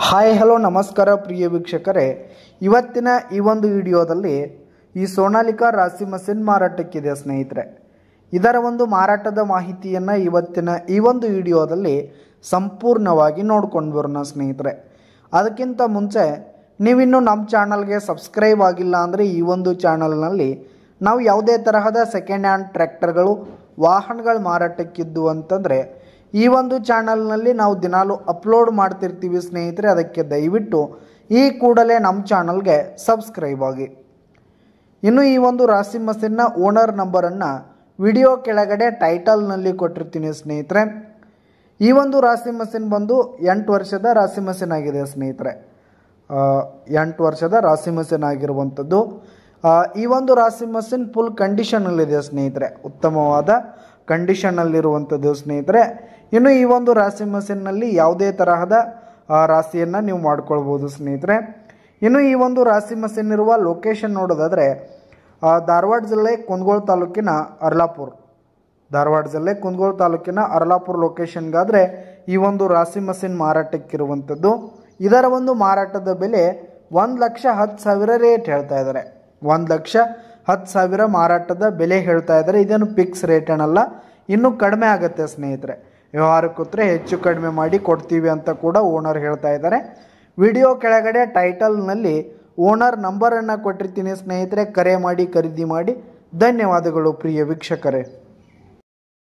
Hi hello ನಮಸ್ಕಾರ ಪ್ರಿಯ ವೀಕ್ಷಕರೇ, ಇವತ್ತಿನ ಈ ಒಂದು ವಿಡಿಯೋದಲ್ಲಿ ಈ ಸೋನಾಲಿಕಾ ರಾಶಿ ಮಷೀನ್ ಮಾರಾಟಕ್ಕಿದೆ ಸ್ನೇಹಿತರೆ. ಇದರ ಒಂದು ಮಾರಾಟದ ಮಾಹಿತಿಯನ್ನು ಇವತ್ತಿನ ಈ ಒಂದು ವಿಡಿಯೋದಲ್ಲಿ ಸಂಪೂರ್ಣವಾಗಿ ನೋಡ್ಕೊಂಡು ಬರೋಣ ಸ್ನೇಹಿತರೆ. ಅದಕ್ಕಿಂತ ಮುಂಚೆ ನೀವಿನ್ನೂ ನಮ್ಮ ಚಾನಲ್ಗೆ ಸಬ್ಸ್ಕ್ರೈಬ್ ಆಗಿಲ್ಲ ಅಂದರೆ ಈ ಒಂದು ಚಾನಲ್ನಲ್ಲಿ ನಾವು ಯಾವುದೇ ತರಹದ ಸೆಕೆಂಡ್ ಹ್ಯಾಂಡ್ ಟ್ರ್ಯಾಕ್ಟರ್ಗಳು ವಾಹನಗಳು ಮಾರಾಟಕ್ಕಿದ್ದು ಅಂತಂದರೆ ಈ ಒಂದು ಚಾನಲ್ನಲ್ಲಿ ನಾವು ದಿನಾಲು ಅಪ್ಲೋಡ್ ಮಾಡ್ತಿರ್ತೀವಿ ಸ್ನೇಹಿತರೆ. ಅದಕ್ಕೆ ದಯವಿಟ್ಟು ಈ ಕೂಡಲೇ ನಮ್ಮ ಚಾನಲ್ಗೆ ಸಬ್ಸ್ಕ್ರೈಬ್ ಆಗಿ. ಇನ್ನು ಈ ಒಂದು ರಾಶಿ ಮಷೀನ್ನ ಓನರ್ ನಂಬರನ್ನು ವಿಡಿಯೋ ಕೆಳಗಡೆ ಟೈಟಲ್ನಲ್ಲಿ ಕೊಟ್ಟಿರ್ತೀನಿ ಸ್ನೇಹಿತರೆ. ಈ ಒಂದು ರಾಶಿ ಮಷೀನ್ ಬಂದು 8 ವರ್ಷದ ರಾಶಿ ಮಷೀನ್ ಆಗಿದೆ ಸ್ನೇಹಿತರೆ. 8 ವರ್ಷದ ರಾಶಿ ಮಷೀನ್ ಆಗಿರುವಂಥದ್ದು. ಈ ಒಂದು ರಾಶಿ ಮಷೀನ್ ಫುಲ್ ಕಂಡೀಷನಲ್ಲಿದೆ ಸ್ನೇಹಿತರೆ, ಉತ್ತಮವಾದ ಕಂಡೀಷನಲ್ಲಿರುವಂಥದ್ದು ಸ್ನೇಹಿತರೆ. ಇನ್ನು ಈ ಒಂದು ರಾಶಿ ಮಷೀನ್ನಲ್ಲಿ ಯಾವುದೇ ತರಹದ ರಾಶಿಯನ್ನು ನೀವು ಮಾಡ್ಕೊಳ್ಬೋದು ಸ್ನೇಹಿತರೆ. ಇನ್ನು ಈ ಒಂದು ರಾಶಿ ಮಷೀನ್ ಇರುವ ಲೊಕೇಶನ್ ನೋಡೋದಾದರೆ ಧಾರವಾಡ ಜಿಲ್ಲೆ ಕುಂದಗೋಳ ತಾಲೂಕಿನ ಅರ್ಲಾಪುರ. ಧಾರವಾಡ ಜಿಲ್ಲೆ ಕುಂದಗೋಳ ತಾಲೂಕಿನ ಅರ್ಲಾಪುರ ಲೊಕೇಶನ್ಗಾದರೆ ಈ ಒಂದು ರಾಶಿ ಮಷೀನ್ ಮಾರಾಟಕ್ಕಿರುವಂಥದ್ದು. ಇದರ ಒಂದು ಮಾರಾಟದ ಬೆಲೆ 1,10,000 ರೇಟ್ ಹೇಳ್ತಾ ಇದ್ದಾರೆ. 1,10,000 ಮಾರಾಟದ ಬೆಲೆ ಹೇಳ್ತಾ ಇದ್ದಾರೆ. ಇದೇನು ಫಿಕ್ಸ್ ರೇಟ್ ಏನಲ್ಲ, ಇನ್ನೂ ಕಡಿಮೆ ಆಗುತ್ತೆ ಸ್ನೇಹಿತರೆ. ವ್ಯವಹಾರಕ್ಕೂತ್ರೆ ಹೆಚ್ಚು ಕಡಿಮೆ ಮಾಡಿ ಕೊಡ್ತೀವಿ ಅಂತ ಕೂಡ ಓನರ್ ಹೇಳ್ತಾ ಇದ್ದಾರೆ. ವಿಡಿಯೋ ಕೆಳಗಡೆ ಟೈಟಲ್ನಲ್ಲಿ ಓನರ್ ನಂಬರನ್ನು ಕೊಟ್ಟಿರ್ತೀನಿ ಸ್ನೇಹಿತರೆ. ಕರೆ ಮಾಡಿ ಖರೀದಿ ಮಾಡಿ. ಧನ್ಯವಾದಗಳು ಪ್ರಿಯ ವೀಕ್ಷಕರೇ.